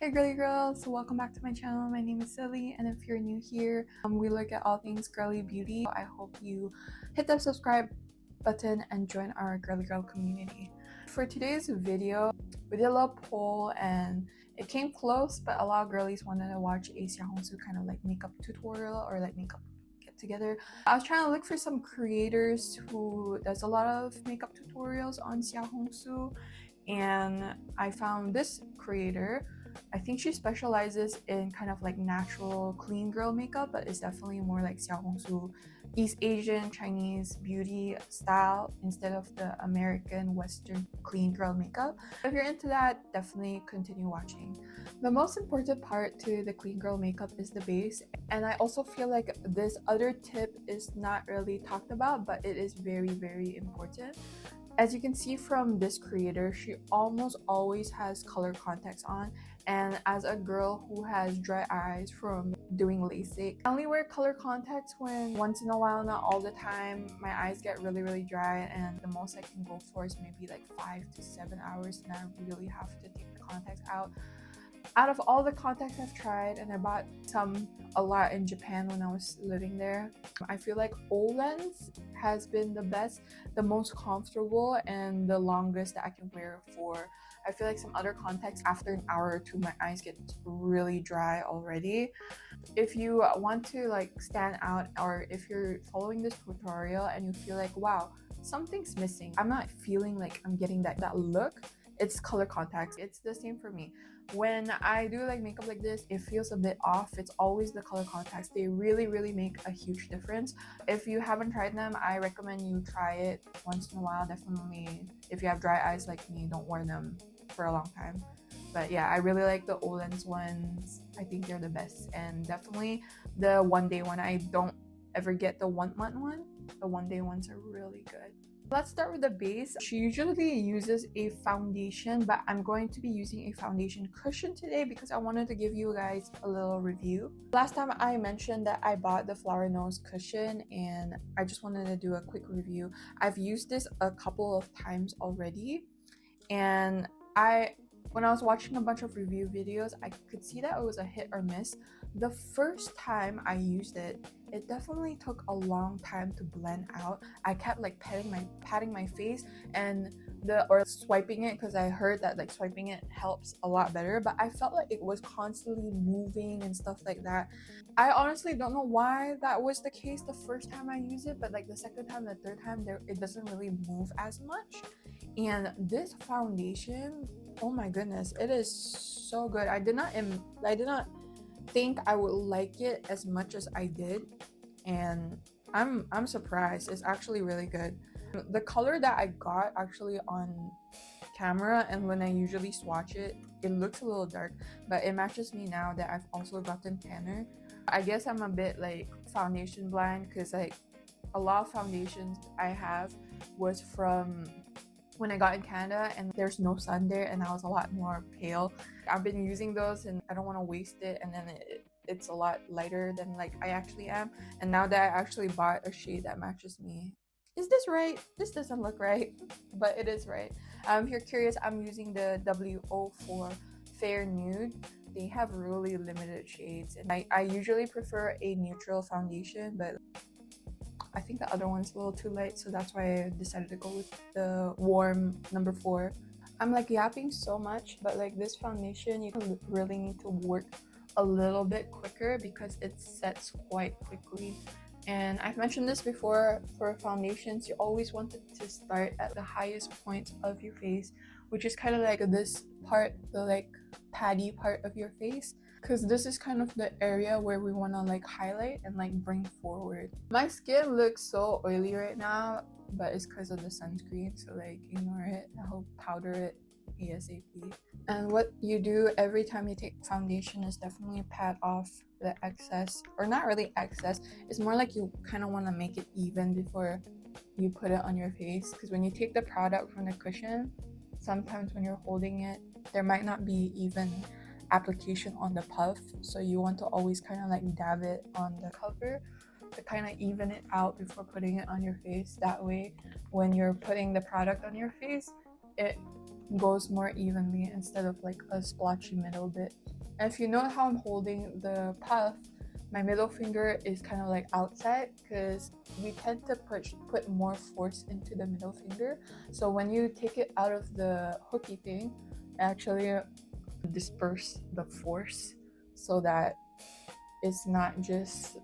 Hey girly girls, welcome back to my channel. My name is Silly, and if you're new here, we look at all things girly beauty. I hope you hit that subscribe button and join our girly girl community. For today's video, we did a little poll and it came close, but a lot of girlies wanted to watch a Xiaohongshu kind of like makeup tutorial or like makeup get together. I was trying to look for some creators who does a lot of makeup tutorials on Xiaohongshu, and I found this creator. I think she specializes in kind of like natural clean girl makeup, but it's definitely more like Xiaohongshu East Asian Chinese beauty style instead of the American Western clean girl makeup. If you're into that, definitely continue watching. The most important part to the clean girl makeup is the base, and I also feel like this other tip is not really talked about, but it is very important. As you can see from this creator, she almost always has color contacts on, and as a girl who has dry eyes from doing LASIK, I only wear color contacts when once in a while, not all the time. My eyes get really dry, and the most I can go for is maybe like 5 to 7 hours, and I really have to take the contacts out. Out of all the contacts I've tried, and I bought a lot in Japan when I was living there, I feel like OLens has been the best, the most comfortable, and the longest that I can wear for. I feel like some other contacts, after an hour or two, my eyes get really dry already. If you want to like stand out, or if you're following this tutorial and you feel like, wow, something's missing, I'm not feeling like I'm getting that look, it's color contacts. It's the same for me. When I do like makeup like this, it feels a bit off. It's always the color contacts. They really make a huge difference. If you haven't tried them, I recommend you try it once in a while. Definitely, if you have dry eyes like me, don't wear them for a long time. But yeah, I really like the Olens ones. I think they're the best. And definitely the one day one. I don't ever get the 1 month one. The one day ones are really good. Let's start with the base. She usually uses a foundation, but I'm going to be using a foundation cushion today because I wanted to give you guys a little review. Last time I mentioned that I bought the FlowerKnows cushion, and I just wanted to do a quick review. I've used this a couple of times already, and when I was watching a bunch of review videos, I could see that it was a hit or miss. The first time I used it, it definitely took a long time to blend out. I kept like patting my face or swiping it, because I heard that like swiping it helps a lot better, but I felt like it was constantly moving and stuff like that. I honestly don't know why that was the case the first time I used it, but like the second time, the third time, it doesn't really move as much. And this foundation, oh my goodness, it is so good. I did not think I would like it as much as I did, and I'm surprised. It's actually really good. The color that I got actually on camera and when I usually swatch it, it looks a little dark, but it matches me now that I've also gotten tanner. I guess I'm a bit like foundation blind, because like a lot of foundations I have was from when I got in Canada and there's no sun there, and I was a lot more pale. I've been using those and I don't want to waste it, and then it's a lot lighter than like I actually am. And now that I actually bought a shade that matches me, is this right? This doesn't look right, but it is right. If you're curious, I'm using the W04 Fair Nude. They have really limited shades, and I usually prefer a neutral foundation, but I think the other one's a little too light, so that's why I decided to go with the warm number 4. I'm like yapping so much, but like this foundation, you really need to work a little bit quicker because it sets quite quickly. And I've mentioned this before, for foundations, you always want it to start at the highest point of your face, which is kind of like this part, the like patty part of your face, because this is kind of the area where we want to like highlight and like bring forward. My skin looks so oily right now, but it's because of the sunscreen, so like ignore it. I'll powder it ASAP. And what you do every time you take foundation is definitely pat off the excess, or not really excess, it's more like you kind of want to make it even before you put it on your face, because when you take the product from the cushion, sometimes when you're holding it, there might not be even application on the puff, so you want to always kind of like dab it on the cover to kind of even it out before putting it on your face. That way when you're putting the product on your face, it goes more evenly instead of like a splotchy middle bit. And if you know how I'm holding the puff, my middle finger is kind of like outside because we tend to put more force into the middle finger. So when you take it out of the hooky thing, actually disperse the force so that it's not just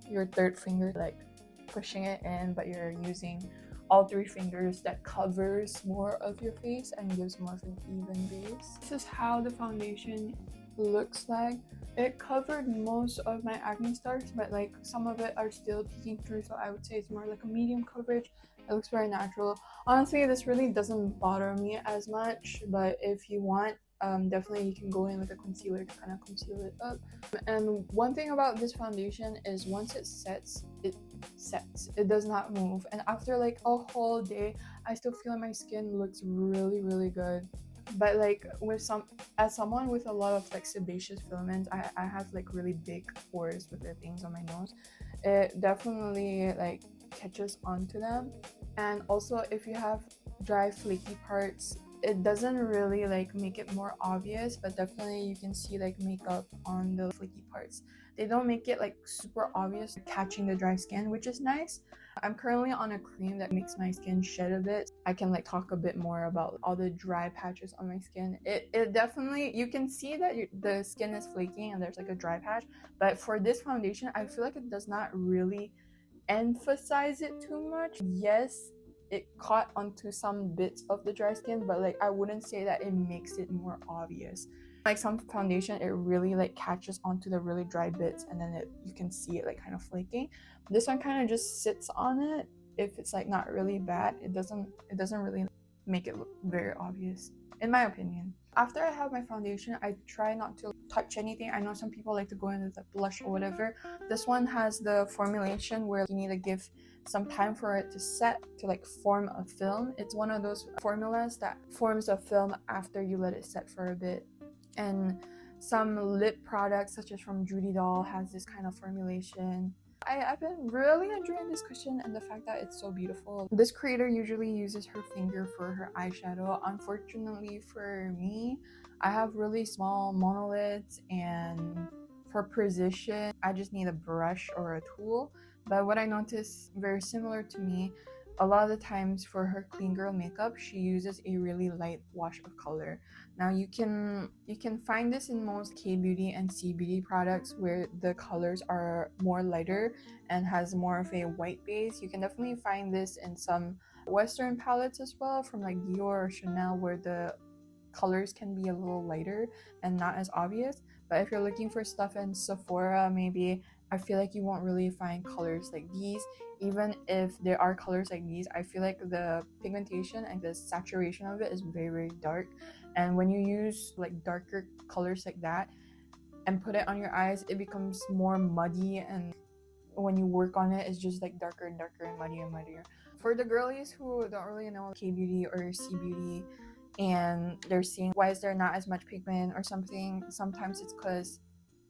your third finger like pushing it in, but you're using all three fingers. That covers more of your face and gives more of an even base. This is how the foundation looks like. It covered most of my acne scars, but like some of it are still peeking through, so I would say it's more like a medium coverage. It looks very natural. Honestly, this really doesn't bother me as much, but if you want, definitely you can go in with a concealer to kind of conceal it up. And one thing about this foundation is once it sets, it does not move, and after like a whole day I still feel like my skin looks really good. But like as someone with a lot of like sebaceous filaments, I have like really big pores with the things on my nose. It definitely like catches onto them. And also if you have dry flaky parts, it doesn't really like make it more obvious, but definitely you can see like makeup on the flaky parts. They don't make it like super obvious catching the dry skin, which is nice. I'm currently on a cream that makes my skin shed a bit. I can like talk a bit more about all the dry patches on my skin. It definitely, you can see that the skin is flaking and there's like a dry patch, but for this foundation I feel like it does not really emphasize it too much. Yes, it caught onto some bits of the dry skin, but like I wouldn't say that it makes it more obvious. Like some foundation, it really like catches onto the really dry bits and then you can see it like kind of flaking. This one kind of just sits on it. If it's like not really bad, it doesn't really make it look very obvious, in my opinion. After I have my foundation, I try not to touch anything. I know some people like to go in with a blush or whatever. This one has the formulation where you need to give some time for it to set, to like form a film. It's one of those formulas that forms a film after you let it set for a bit. And some lip products such as from Judy Doll has this kind of formulation. I've been really enjoying this cushion and the fact that it's so beautiful. This creator usually uses her finger for her eyeshadow. Unfortunately for me, I have really small monolids, and for precision, I just need a brush or a tool. But what I noticed very similar to me, a lot of the times for her clean girl makeup, she uses a really light wash of color. Now you can find this in most K-beauty and C-beauty products where the colors are more lighter and has more of a white base. You can definitely find this in some Western palettes as well, from like Dior or Chanel, where the colors can be a little lighter and not as obvious. But if you're looking for stuff in Sephora, maybe, I feel like you won't really find colors like these. Even if there are colors like these, I feel like the pigmentation and the saturation of it is very dark. And when you use like darker colors like that and put it on your eyes, it becomes more muddy, and when you work on it, it's just like darker and darker and muddier and muddier. For the girlies who don't really know K-beauty or C-beauty and they're seeing why is there not as much pigment or something, sometimes it's because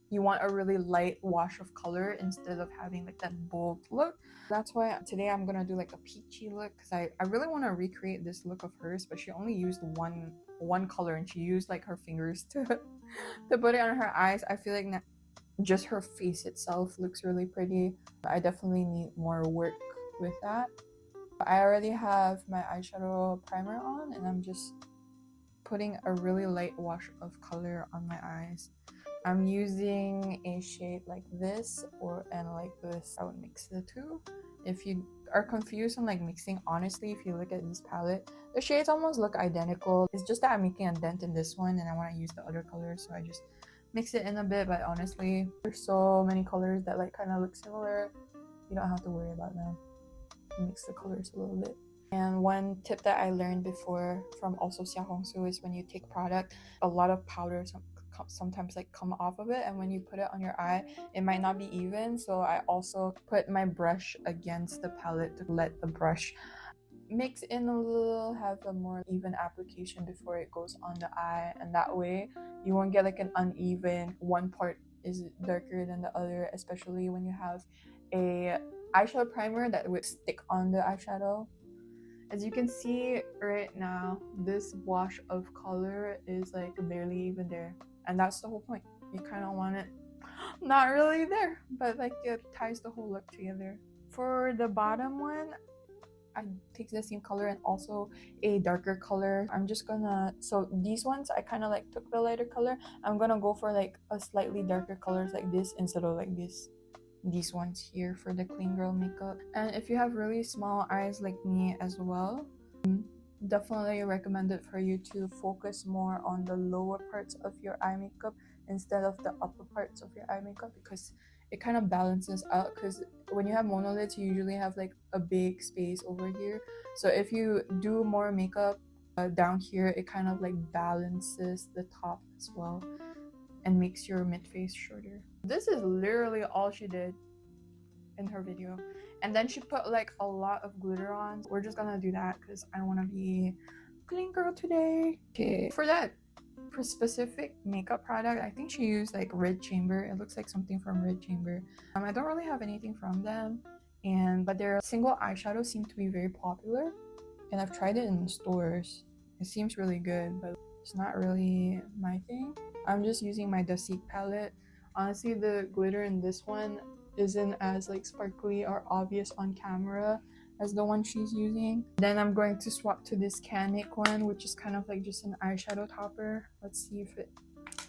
you want a really light wash of color instead of having like that bold look. That's why today I'm gonna do like a peachy look, because I really want to recreate this look of hers, but she only used one color and she used like her fingers to to put it on her eyes. I feel like just her face itself looks really pretty. I definitely need more work with that. I already have my eyeshadow primer on and I'm just putting a really light wash of color on my eyes. I'm using a shade like this and like this. I would mix the two. If you are confused on like mixing, honestly, if you look at this palette, the shades almost look identical. It's just that I'm making a dent in this one and I want to use the other color, so I just mix it in a bit. But honestly, there's so many colors that like kind of look similar. You don't have to worry about them. Mix the colors a little bit. And one tip that I learned before from also Xiaohongshu is when you take product, a lot of powder sometimes like come off of it, and when you put it on your eye, it might not be even. So I also put my brush against the palette to let the brush mix in a little, have a more even application before it goes on the eye, and that way you won't get like an uneven, one part is darker than the other, especially when you have a eyeshadow primer that would stick on the eyeshadow. As you can see right now, this wash of color is like barely even there, and that's the whole point. You kind of want it not really there, but like it ties the whole look together. For the bottom one, I take the same color and also a darker color. I'm just gonna, so these ones I kind of like took the lighter color. I'm gonna go for like a slightly darker colors like this instead of like these ones here for the clean girl makeup. And if you have really small eyes like me as well, definitely recommend it for you to focus more on the lower parts of your eye makeup instead of the upper parts of your eye makeup, because it kind of balances out. Because when you have monolids, you usually have like a big space over here, so if you do more makeup down here, it kind of like balances the top as well and makes your mid face shorter. This is literally all she did in her video, and then she put like a lot of glitter on. We're just gonna do that because I want to be clean girl today. Okay, for that specific makeup product, I think she used like Red Chamber. It looks like something from Red Chamber. I don't really have anything from them, but their single eyeshadow seem to be very popular, and I've tried it in stores. It seems really good, but it's not really my thing. I'm just using my Dusty palette. Honestly, the glitter in this one isn't as like sparkly or obvious on camera as the one she's using. Then I'm going to swap to this Canic one, which is kind of like just an eyeshadow topper. Let's see if it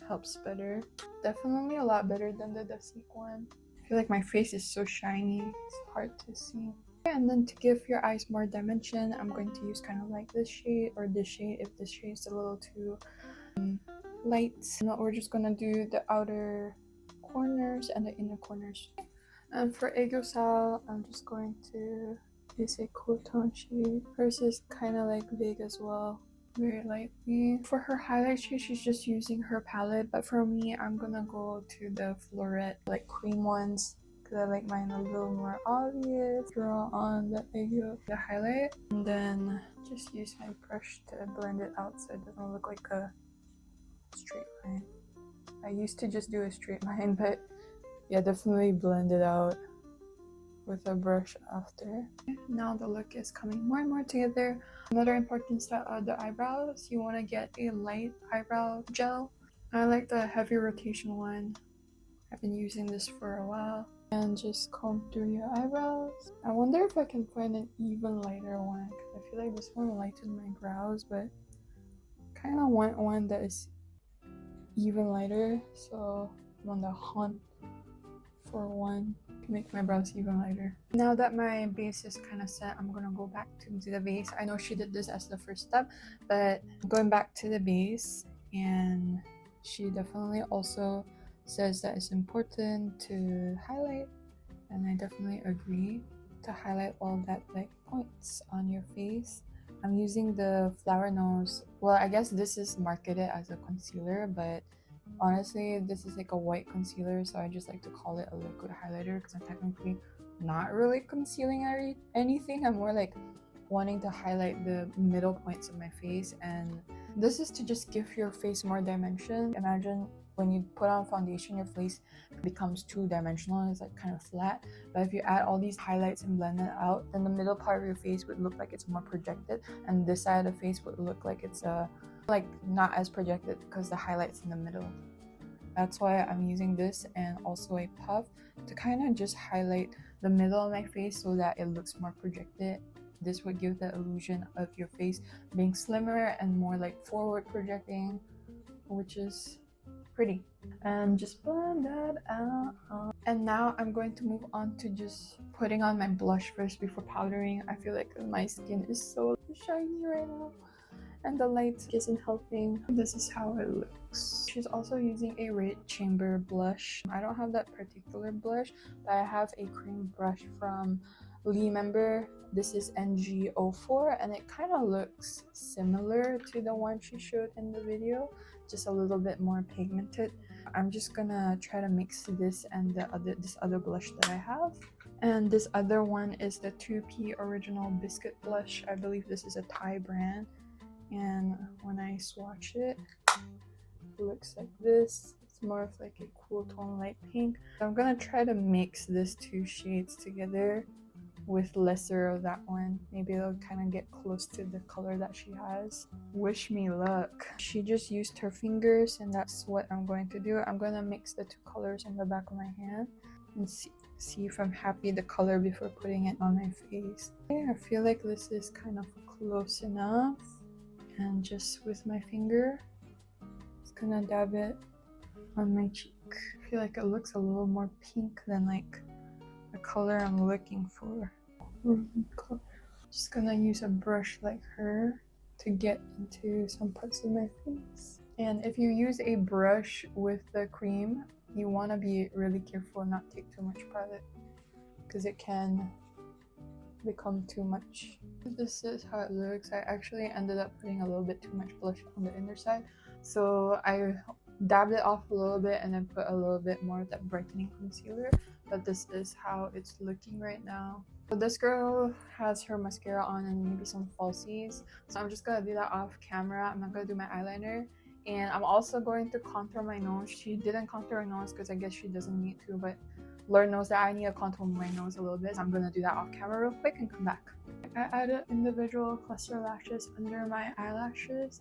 helps better. Definitely a lot better than the Dusty one. I feel like my face is so shiny, it's hard to see. And then to give your eyes more dimension, I'm going to use kind of like this shade or this shade if this shade is a little too light. Now we're just gonna do the outer corners and the inner corners. And for XHS, I'm just going to use a cool tone shade. Hers is kind of like big as well, very lightly. For her highlight shade, she's just using her palette, but for me, I'm gonna go to the Florette like cream ones because I like mine a little more obvious. Draw on the the highlight, and then just use my brush to blend it out so it doesn't look like a straight line. I used to just do a straight line, but yeah, definitely blend it out with a brush after. Now the look is coming more and more together. Another important step are the eyebrows. You want to get a light eyebrow gel. I like the heavy rotation one. I've been using this for a while. And just comb through your eyebrows. I wonder if I can find an even lighter one, because I feel like this one lightened my brows, but kind of want one that is even lighter, so I'm on the hunt for one to make my brows even lighter. Now that my base is kind of set, I'm gonna go back to the base. I know she did this as the first step, but going back to the base, and she definitely also says that it's important to highlight, and I definitely agree, to highlight all that like points on your face. I'm using the FlowerKnows. Well, I guess this is marketed as a concealer, but honestly, this is like a white concealer, so I just like to call it a liquid highlighter because I'm technically not really concealing anything. I'm more like wanting to highlight the middle points of my face, and this is to just give your face more dimension. Imagine when you put on foundation, your face becomes two-dimensional, it's like kind of flat, but if you add all these highlights and blend it out, then the middle part of your face would look like it's more projected, and this side of the face would look like it's like not as projected because the highlights in the middle. That's why I'm using this, and also a puff to kind of just highlight the middle of my face so that it looks more projected. This would give the illusion of your face being slimmer and more like forward projecting, which is pretty. And just blend that out. And now I'm going to move on to just putting on my blush first before powdering. I feel like my skin is so shiny right now, and the light isn't helping. This is how it looks. She's also using a Red Chamber blush. I don't have that particular blush, but I have a cream brush from Lee member. This is NG04, and it kind of looks similar to the one she showed in the video, just a little bit more pigmented. I'm just gonna try to mix this and this other blush that I have. And this other one is the 2P Original Biscuit Blush. I believe this is a Thai brand. And when I swatch it, it looks like this. It's more of like a cool tone light pink. I'm gonna try to mix these two shades together with lesser of that one. Maybe it'll kind of get close to the color that she has. Wish me luck. She just used her fingers, and that's what I'm going to do. I'm going to mix the two colors in the back of my hand and see if I'm happy the color before putting it on my face. Okay, I feel like this is kind of close enough, and just with my finger, just gonna dab it on my cheek. I feel like it looks a little more pink than like the color I'm looking for. Just gonna use a brush like her to get into some parts of my face. And if you use a brush with the cream, you want to be really careful not to take too much product, because it can become too much. This is how it looks. I actually ended up putting a little bit too much blush on the inner side, so I dabbed it off a little bit and then put a little bit more of that brightening concealer. But this is how it's looking right now. So this girl has her mascara on and maybe some falsies, so I'm just gonna do that off camera. I'm not gonna do my eyeliner, and I'm also going to contour my nose. She didn't contour her nose because I guess she doesn't need to, but Lord knows that I need to contour my nose a little bit, so I'm gonna do that off camera real quick and come back. I added individual cluster lashes under my eyelashes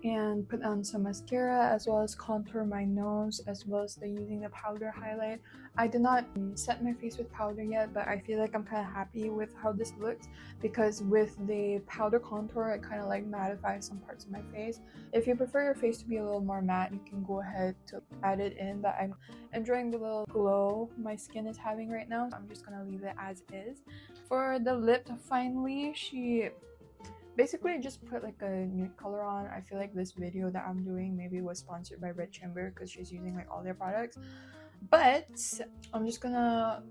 and put on some mascara, as well as contour my nose, as well as using the powder highlight. I did not set my face with powder yet, but I feel like I'm kind of happy with how this looks, because with the powder contour it kind of like mattifies some parts of my face. If you prefer your face to be a little more matte, you can go ahead to add it in, but I'm enjoying the little glow my skin is having right now, so I'm just gonna leave it as is. For the lip, finally, she basically just put like a nude color on. I feel like this video that I'm doing maybe was sponsored by Red Chamber, because she's using like all their products. But I'm just gonna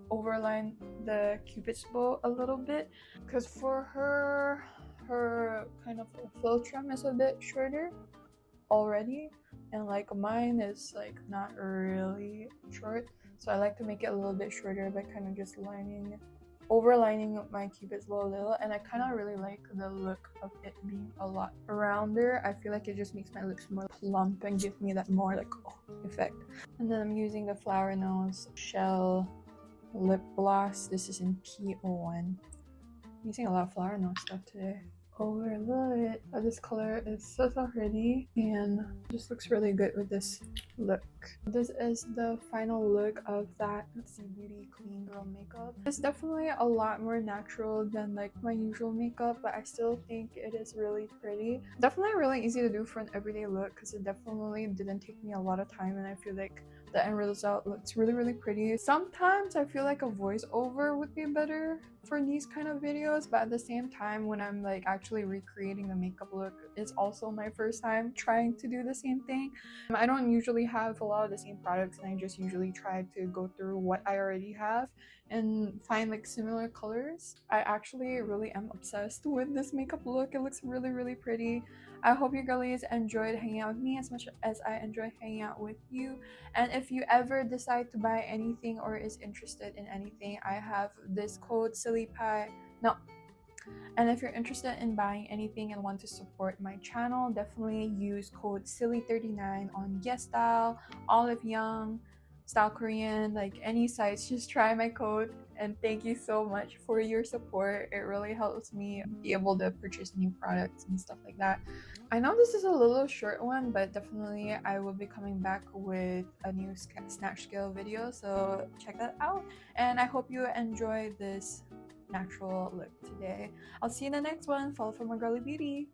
overline the cupid's bow a little bit, because for her kind of flow trim is a bit shorter already, and like mine is like not really short, so I like to make it a little bit shorter by kind of just overlining my cupid's bow a little. And I kind of really like the look of it being a lot rounder. I feel like it just makes my lips more plump and gives me that more like effect. And then I'm using the FlowerKnows Shell Lip Gloss. This is in P01. I'm using a lot of FlowerKnows stuff today. Overlook it. This color is so pretty and just looks really good with this look. This is the final look of that Beauty Clean Girl makeup. It's definitely a lot more natural than like my usual makeup, but I still think it is really pretty. Definitely really easy to do for an everyday look, because it definitely didn't take me a lot of time, and I feel like the end result looks really pretty. Sometimes I feel like a voiceover would be better for these kind of videos, but at the same time, when I'm like actually recreating the makeup look, it's also my first time trying to do the same thing. I don't usually have a lot of the same products, and I just usually try to go through what I already have and find like similar colors. I actually really am obsessed with this makeup look. It looks really pretty. I hope you girlies enjoyed hanging out with me as much as I enjoy hanging out with you. And if you ever decide to buy anything or is interested in anything, I have this code SYLLIEPIE. And if you're interested in buying anything and want to support my channel, definitely use code SYLLIE39 on YesStyle, OliveYoung, StyleKorean, like any sites. Just try my code, and thank you so much for your support. It really helps me be able to purchase new products and stuff like that. I know this is a little short one, but definitely I will be coming back with a new snatch scale video, so check that out. And I hope you enjoy this natural look today. I'll see you in the next one. Follow for more girly beauty.